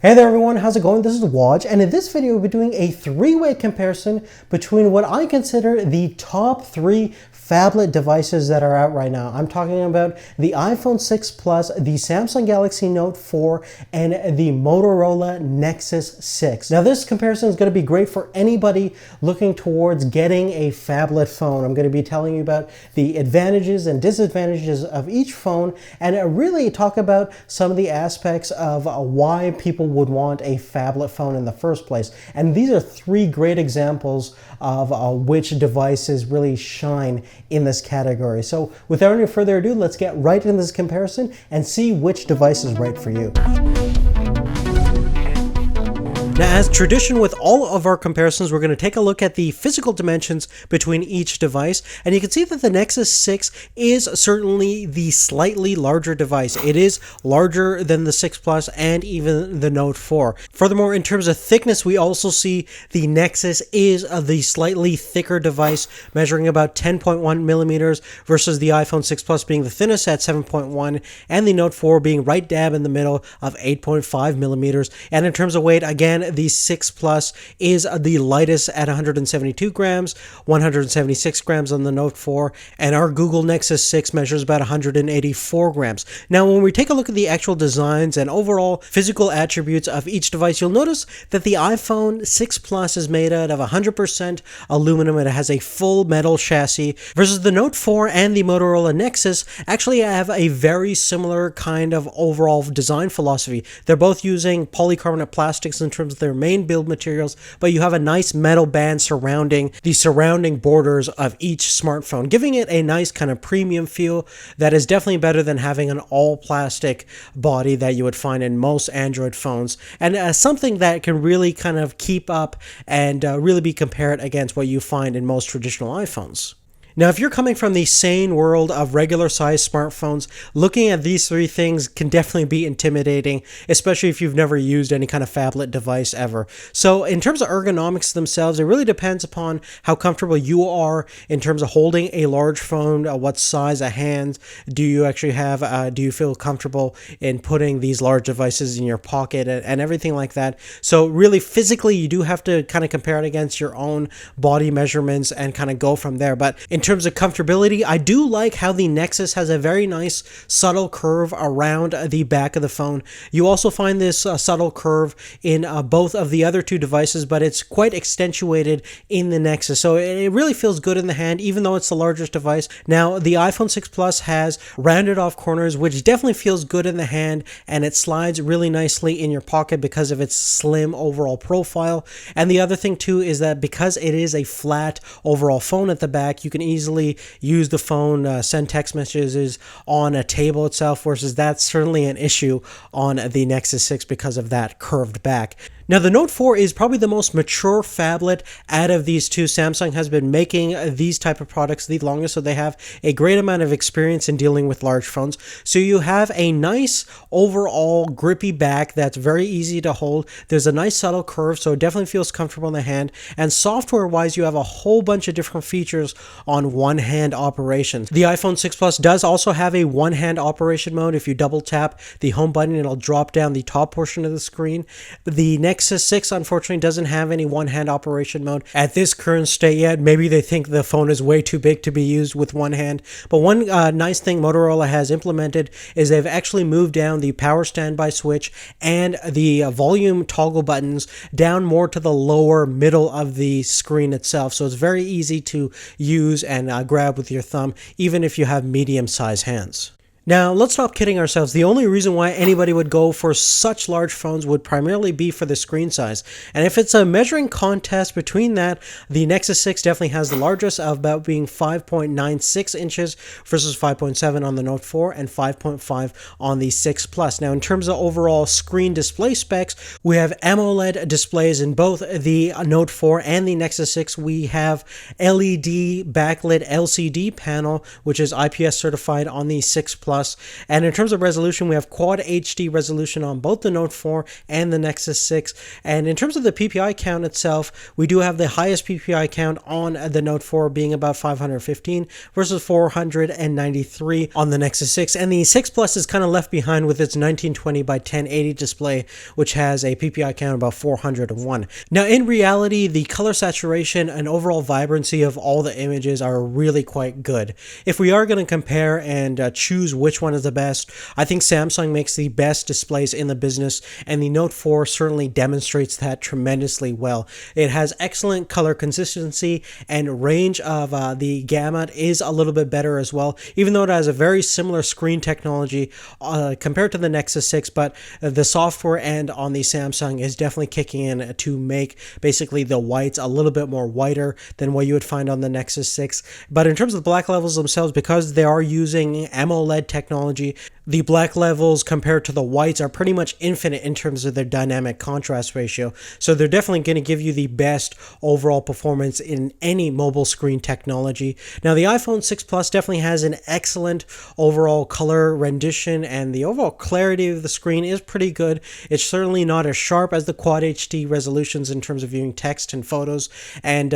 Hey there everyone, how's it going? This is Waj, and in this video we'll be doing a three-way comparison between what I consider the top three phablet devices that are out right now. I'm talking about the iPhone 6 Plus, the Samsung Galaxy Note 4, and the Motorola Nexus 6. Now this comparison is going to be great for anybody looking towards getting a phablet phone. I'm going to be telling you about the advantages and disadvantages of each phone, and really talk about some of the aspects of why people would want a phablet phone in the first place. And these are three great examples of which devices really shine in this category. So without any further ado, let's get right into this comparison and see which device is right for you. Now, as tradition with all of our comparisons, we're going to take a look at the physical dimensions between each device, and you can see that the Nexus 6 is certainly the slightly larger device. It is larger than the 6 Plus and even the Note 4. Furthermore, in terms of thickness, we also see the Nexus is the slightly thicker device, measuring about 10.1 millimeters versus the iPhone 6 Plus being the thinnest at 7.1, and the Note 4 being right dab in the middle of 8.5 millimeters. And in terms of weight, again, the 6 Plus is the lightest at 172 grams, 176 grams on the Note 4, and our Google Nexus 6 measures about 184 grams. Now, when we take a look at the actual designs and overall physical attributes of each device, you'll notice that the iPhone 6 Plus is made out of 100% aluminum. It has a full metal chassis, versus the Note 4 and the Motorola Nexus actually have a very similar kind of overall design philosophy. They're both using polycarbonate plastics in terms of their main build materials, but you have a nice metal band surrounding the surrounding borders of each smartphone, giving it a nice kind of premium feel that is definitely better than having an all plastic body that you would find in most Android phones, and something that can really kind of keep up and really be compared against what you find in most traditional iPhones. Now, if you're coming from the sane world of regular sized smartphones, looking at these three things can definitely be intimidating, especially if you've never used any kind of phablet device ever. So in terms of ergonomics themselves, it really depends upon how comfortable you are in terms of holding a large phone. What size of hand do you actually have? Do you feel comfortable in putting these large devices in your pocket and everything like that? So really physically, you do have to kind of compare it against your own body measurements and kind of go from there. But in terms of comfortability, I do like how the Nexus has a very nice subtle curve around the back of the phone. You also find this subtle curve in both of the other two devices, but it's quite accentuated in the Nexus. So it really feels good in the hand, even though it's the largest device. Now, the iPhone 6 Plus has rounded off corners, which definitely feels good in the hand, and it slides really nicely in your pocket because of its slim overall profile. And the other thing too is that because it is a flat overall phone at the back, you can easily use the phone, send text messages on a table itself, versus that's certainly an issue on the Nexus 6 because of that curved back. Now, the Note 4 is probably the most mature phablet out of these two. Samsung has been making these type of products the longest, so they have a great amount of experience in dealing with large phones. So you have a nice overall grippy back that's very easy to hold. There's a nice subtle curve, so it definitely feels comfortable in the hand. And software-wise, you have a whole bunch of different features on one-hand operations. The iPhone 6 Plus does also have a one-hand operation mode. If you double tap the home button, it'll drop down the top portion of the screen. The Nexus 6 unfortunately doesn't have any one-hand operation mode at this current state yet. Maybe they think the phone is way too big to be used with one hand. But one nice thing Motorola has implemented is they've actually moved down the power standby switch and the volume toggle buttons down more to the lower middle of the screen itself. So it's very easy to use and grab with your thumb, even if you have medium-sized hands. Now, let's stop kidding ourselves. The only reason why anybody would go for such large phones would primarily be for the screen size. And if it's a measuring contest between that, the Nexus 6 definitely has the largest, of about being 5.96 inches versus 5.7 on the Note 4 and 5.5 on the 6 Plus. Now, in terms of overall screen display specs, we have AMOLED displays in both the Note 4 and the Nexus 6. We have LED backlit LCD panel, which is IPS certified on the 6 Plus. Plus. And in terms of resolution, we have Quad HD resolution on both the Note 4 and the Nexus 6. And in terms of the PPI count itself, we do have the highest PPI count on the Note 4 being about 515 versus 493 on the Nexus 6. And the 6 Plus is kind of left behind with its 1920 by 1080 display, which has a PPI count of about 401. Now, in reality, the color saturation and overall vibrancy of all the images are really quite good. If we are going to compare and choose which one is the best, I think Samsung makes the best displays in the business, and the Note 4 certainly demonstrates that tremendously well. It has excellent color consistency, and range of the gamut is a little bit better as well, even though it has a very similar screen technology compared to the Nexus 6, but the software end on the Samsung is definitely kicking in to make basically the whites a little bit more whiter than what you would find on the Nexus 6. But in terms of the black levels themselves, because they are using AMOLED technology, the black levels compared to the whites are pretty much infinite in terms of their dynamic contrast ratio. So they're definitely going to give you the best overall performance in any mobile screen technology. Now, the iPhone 6 Plus definitely has an excellent overall color rendition, and the overall clarity of the screen is pretty good. It's certainly not as sharp as the Quad HD resolutions in terms of viewing text and photos, and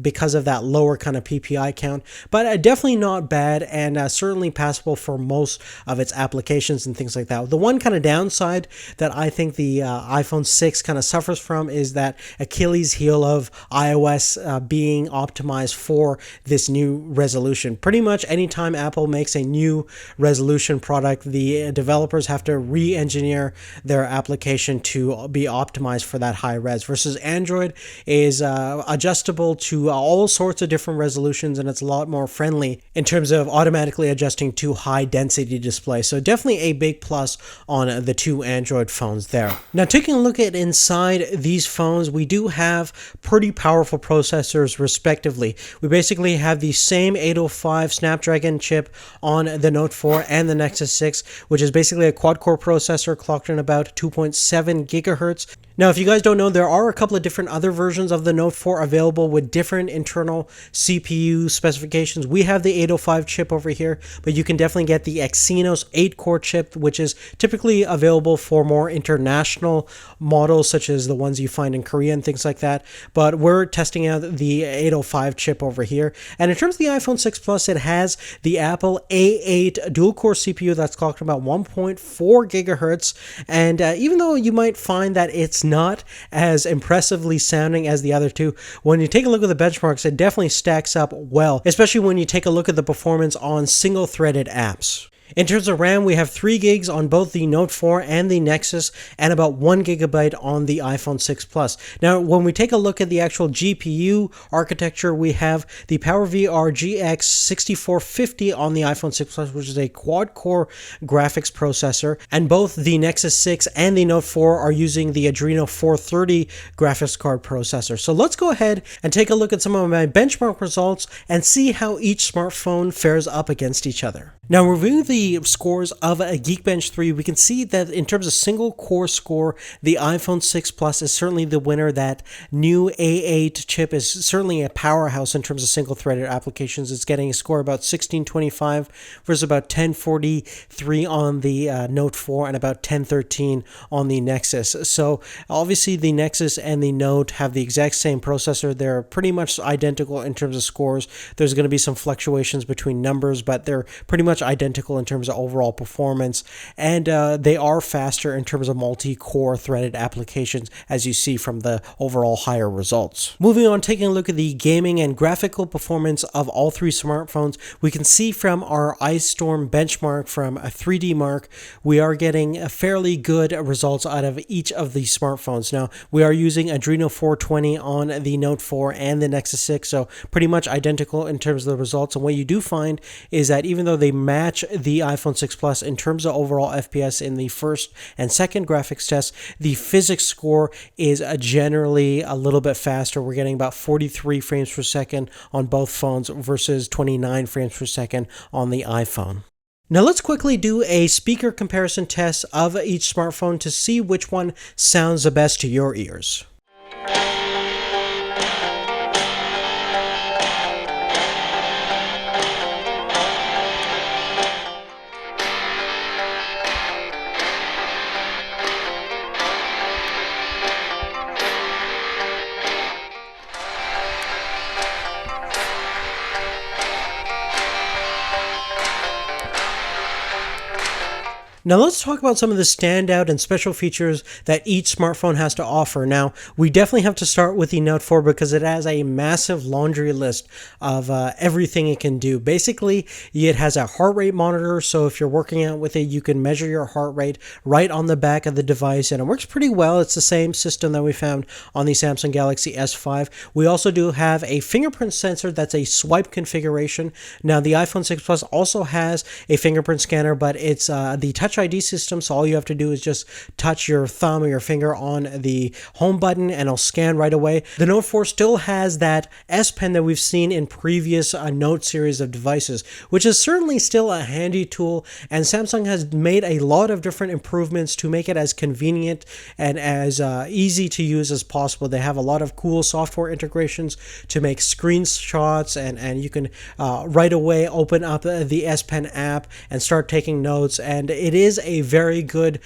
because of that lower kind of PPI count, but definitely not bad, and certainly passable for most of its applications and things like that. The one kind of downside that I think the iPhone 6 kind of suffers from is that Achilles heel of iOS being optimized for this new resolution. Pretty much anytime Apple makes a new resolution product, the developers have to re-engineer their application to be optimized for that high res, versus Android is adjustable to all sorts of different resolutions, and it's a lot more friendly in terms of automatically adjusting to high density display. So definitely a big plus on the two Android phones there. Now, taking a look at inside these phones, we do have pretty powerful processors respectively. We basically have the same 805 Snapdragon chip on the Note 4 and the Nexus 6, which is basically a quad-core processor clocked in about 2.7 gigahertz. Now, if you guys don't know, there are a couple of different other versions of the Note 4 available with different internal CPU specifications. We have the 805 chip over here, but you can definitely get the Exynos 8-core chip, which is typically available for more international models, such as the ones you find in Korea and things like that. But we're testing out the 805 chip over here. And in terms of the iPhone 6 Plus, it has the Apple A8 dual-core CPU that's clocked about 1.4 gigahertz. And even though you might find that it's not as impressively sounding as the other two, when you take a look at the benchmarks, it definitely stacks up well, especially when you take a look at the performance on single-threaded apps. In terms of RAM, we have 3 gigs on both the Note 4 and the Nexus, and about 1 gigabyte on the iPhone 6 Plus. Now, when we take a look at the actual GPU architecture, we have the PowerVR GX 6450 on the iPhone 6 Plus, which is a quad-core graphics processor, and both the Nexus 6 and the Note 4 are using the Adreno 430 graphics card processor. So let's go ahead and take a look at some of my benchmark results and see how each smartphone fares up against each other. Now, reviewing the scores of a Geekbench 3, we can see that in terms of single core score, the iPhone 6 Plus is certainly the winner. That new A8 chip is certainly a powerhouse in terms of single-threaded applications. It's getting a score about 1625 versus about 1043 on the Note 4 and about 1013 on the Nexus. So obviously the Nexus and the Note have the exact same processor. They're pretty much identical in terms of scores. There's going to be some fluctuations between numbers, but they're pretty much identical in terms of overall performance, and they are faster in terms of multi-core threaded applications, as you see from the overall higher results. Moving on, taking a look at the gaming and graphical performance of all three smartphones, we can see from our Ice Storm benchmark from a 3D Mark, we are getting a fairly good results out of each of the smartphones. Now, we are using Adreno 420 on the Note 4 and the Nexus 6, so pretty much identical in terms of the results. And what you do find is that even though they match the iPhone 6 Plus in terms of overall FPS in the first and second graphics test, the physics score is generally a little bit faster. We're getting about 43 frames per second on both phones versus 29 frames per second on the iPhone. Now let's quickly do a speaker comparison test of each smartphone to see which one sounds the best to your ears. Now let's talk about some of the standout and special features that each smartphone has to offer. Now, we definitely have to start with the Note 4 because it has a massive laundry list of everything it can do. Basically, it has a heart rate monitor, so if you're working out with it, you can measure your heart rate right on the back of the device, and it works pretty well. It's the same system that we found on the Samsung Galaxy S5. We also do have a fingerprint sensor that's a swipe configuration. Now, the iPhone 6 Plus also has a fingerprint scanner, but it's the Touch ID system, so all you have to do is just touch your thumb or your finger on the home button and it'll scan right away. The Note 4 still has that S Pen that we've seen in previous Note series of devices, which is certainly still a handy tool, and Samsung has made a lot of different improvements to make it as convenient and as easy to use as possible. They have a lot of cool software integrations to make screenshots, and you can right away open up the S Pen app and start taking notes, and it is a very good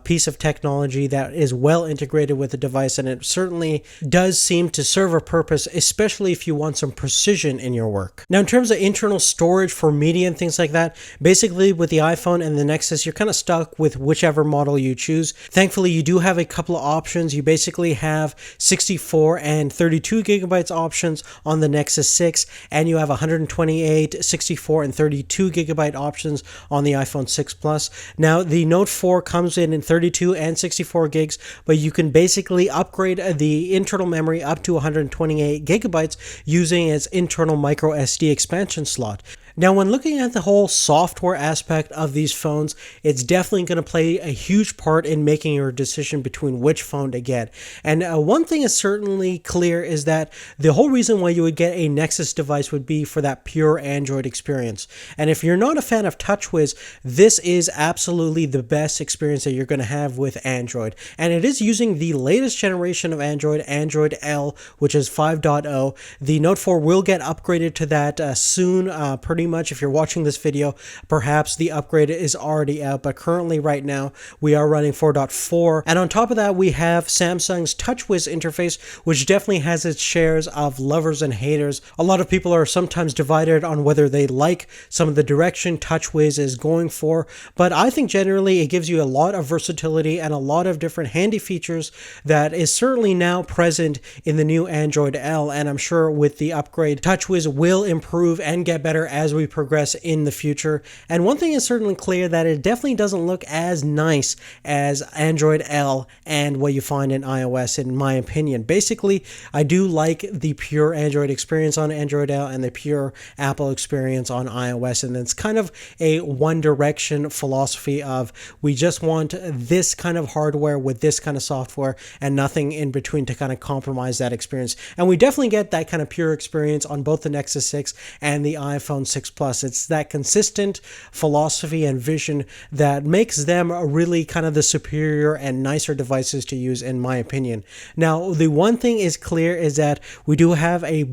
piece of technology that is well integrated with the device, and it certainly does seem to serve a purpose, especially if you want some precision in your work. Now, in terms of internal storage for media and things like that, basically with the iPhone and the Nexus, you're kind of stuck with whichever model you choose. Thankfully, you do have a couple of options. You basically have 64 and 32 gigabytes options on the Nexus 6, and you have 128, 64, and 32 gigabyte options on the iPhone 6 Plus. Now, the Note 4 comes in 32 and 64 gigs, but you can basically upgrade the internal memory up to 128 gigabytes using its internal micro SD expansion slot. Now, when looking at the whole software aspect of these phones, it's definitely going to play a huge part in making your decision between which phone to get. And one thing is certainly clear is that the whole reason why you would get a Nexus device would be for that pure Android experience. And if you're not a fan of TouchWiz, this is absolutely the best experience that you're going to have with Android. And it is using the latest generation of Android, Android L, which is 5.0. The Note 4 will get upgraded to that soon, pretty much. If you're watching this video, perhaps the upgrade is already out, but currently right now we are running 4.4, and on top of that we have Samsung's TouchWiz interface, which definitely has its shares of lovers and haters. A lot of people are sometimes divided on whether they like some of the direction TouchWiz is going for, but I think generally it gives you a lot of versatility and a lot of different handy features that is certainly now present in the new Android L, and I'm sure with the upgrade TouchWiz will improve and get better as we progress in the future. And one thing is certainly clear, that it definitely doesn't look as nice as Android L and what you find in iOS, in my opinion. Basically, I do like the pure Android experience on Android L and the pure Apple experience on iOS, and it's kind of a one direction philosophy of we just want this kind of hardware with this kind of software and nothing in between to kind of compromise that experience. And we definitely get that kind of pure experience on both the Nexus 6 and the iPhone 6 Plus. It's that consistent philosophy and vision that makes them really kind of the superior and nicer devices to use, in my opinion. Now, the one thing is clear is that we do have a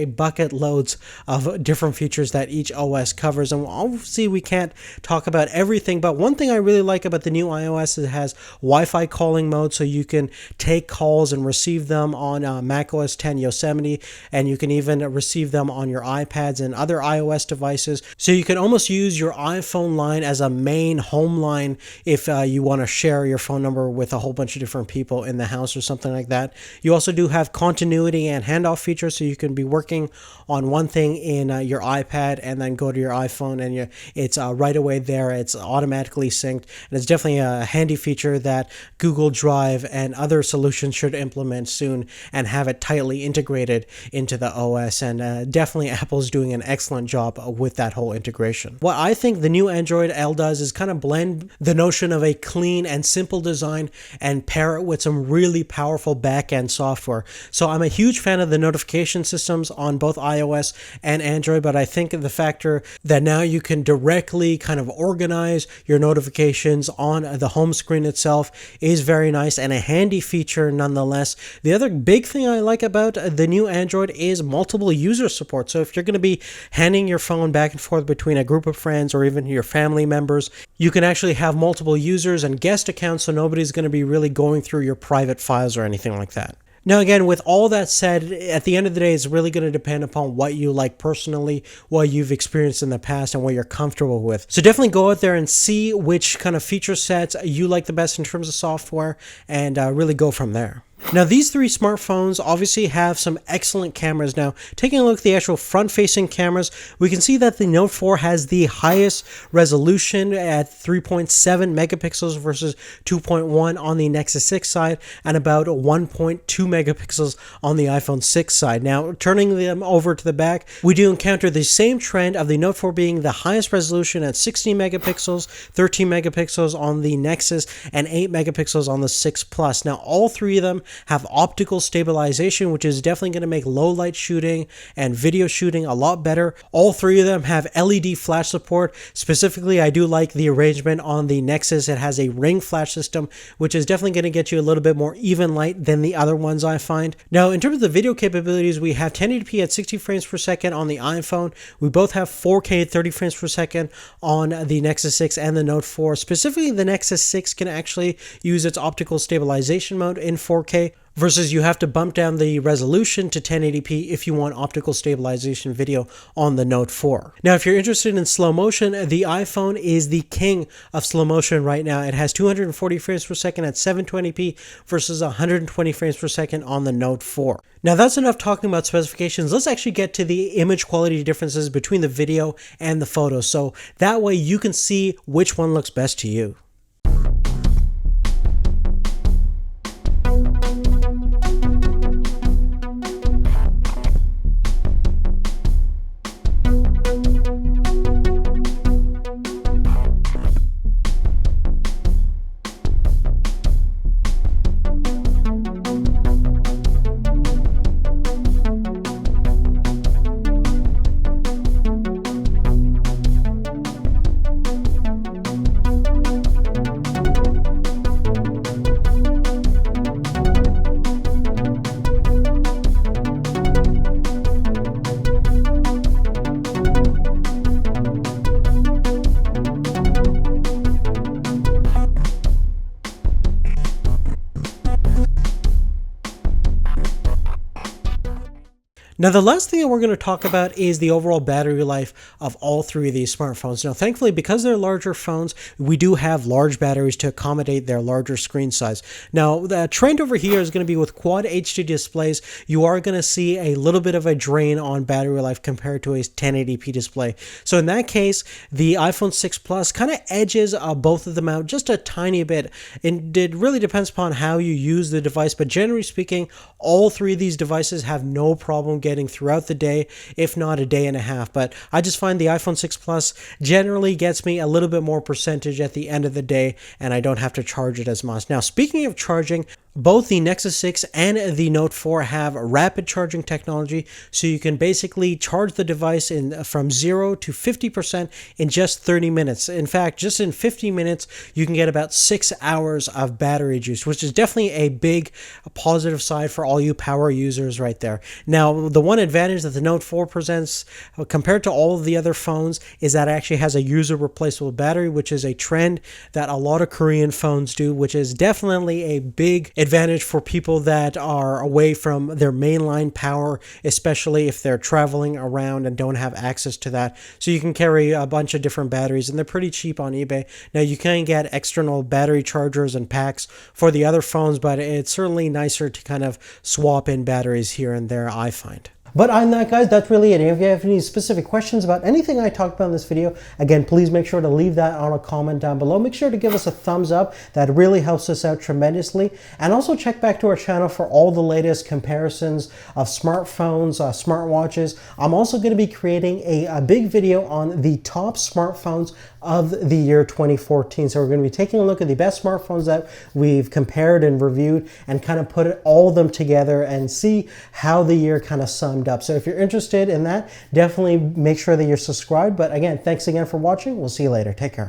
bucket loads of different features that each OS covers, and obviously we can't talk about everything, but one thing I really like about the new iOS is it has Wi-Fi calling mode, so you can take calls and receive them on Mac OS X Yosemite, and you can even receive them on your iPads and other iOS devices. So you can almost use your iPhone line as a main home line if you want to share your phone number with a whole bunch of different people in the house or something like that. You also do have continuity and handoff features, so you can be working on one thing in your iPad and then go to your iPhone, and it's right away there. It's automatically synced, and it's definitely a handy feature that Google Drive and other solutions should implement soon and have it tightly integrated into the OS, and definitely Apple's doing an excellent job with that whole integration. What I think the new Android L does is kind of blend the notion of a clean and simple design and pair it with some really powerful back-end software. So I'm a huge fan of the notification systems on both iOS and Android, but I think the factor that now you can directly kind of organize your notifications on the home screen itself is very nice and a handy feature nonetheless. The other big thing I like about the new Android is multiple user support. So if you're going to be handing your phone back and forth between a group of friends or even your family members, you can actually have multiple users and guest accounts, so nobody's going to be really going through your private files or anything like that. Now, again, with all that said, at the end of the day, it's really going to depend upon what you like personally, what you've experienced in the past, and what you're comfortable with. So definitely go out there and see which kind of feature sets you like the best in terms of software, and really go from there. Now, these three smartphones obviously have some excellent cameras. Now, taking a look at the actual front-facing cameras, we can see that the Note 4 has the highest resolution at 3.7 megapixels versus 2.1 on the Nexus 6 side, and about 1.2 megapixels on the iPhone 6 side. Now, turning them over to the back, we do encounter the same trend of the Note 4 being the highest resolution at 16 megapixels, 13 megapixels on the Nexus, and 8 megapixels on the 6 Plus. Now, all three of them have optical stabilization, which is definitely going to make low light shooting and video shooting a lot better. All three of them have LED flash support. Specifically, I do like the arrangement on the Nexus. It has a ring flash system, which is definitely going to get you a little bit more even light than the other ones I find. Now, in terms of the video capabilities, we have 1080p at 60 frames per second on the iPhone. We both have 4K 30 frames per second on the Nexus 6 and the Note 4. Specifically, the Nexus 6 can actually use its optical stabilization mode in 4K, versus you have to bump down the resolution to 1080p if you want optical stabilization video on the Note 4. Now, if you're interested in slow motion, the iPhone is the king of slow motion right now. It has 240 frames per second at 720p versus 120 frames per second on the Note 4. Now, that's enough talking about specifications. Let's actually get to the image quality differences between the video and the photos, so that way you can see which one looks best to you. Now, the last thing that we're going to talk about is the overall battery life of all three of these smartphones. Now, thankfully, because they're larger phones, we do have large batteries to accommodate their larger screen size. Now, the trend over here is going to be with Quad HD displays. You are going to see a little bit of a drain on battery life compared to a 1080p display. So in that case, the iPhone 6 Plus kind of edges both of them out just a tiny bit. And it really depends upon how you use the device, but generally speaking, all three of these devices have no problem getting throughout the day, if not a day and a half. But I just find the iPhone 6 Plus generally gets me a little bit more percentage at the end of the day, and I don't have to charge it as much. Now, speaking of charging, both the Nexus 6 and the Note 4 have rapid charging technology, so you can basically charge the device from 0 to 50% in just 30 minutes. In fact, just in 50 minutes, you can get about 6 hours of battery juice, which is definitely a big positive side for all you power users right there. Now, the one advantage that the Note 4 presents compared to all of the other phones is that it actually has a user replaceable battery, which is a trend that a lot of Korean phones do, which is definitely a big advantage for people that are away from their mainline power, especially if they're traveling around and don't have access to that. So you can carry a bunch of different batteries, and they're pretty cheap on eBay. Now, you can get external battery chargers and packs for the other phones, but it's certainly nicer to kind of swap in batteries here and there, I find. But other than that, guys, that's really it. If you have any specific questions about anything I talked about in this video, again, please make sure to leave that on a comment down below. Make sure to give us a thumbs up. That really helps us out tremendously. And also check back to our channel for all the latest comparisons of smartphones, smartwatches. I'm also going to be creating a big video on the top smartphones of the year 2014. So we're going to be taking a look at the best smartphones that we've compared and reviewed and kind of put all of them together and see how the year kind of summed up. So if you're interested in that, definitely make sure that you're subscribed. But again, thanks again for watching. We'll see you later. Take care.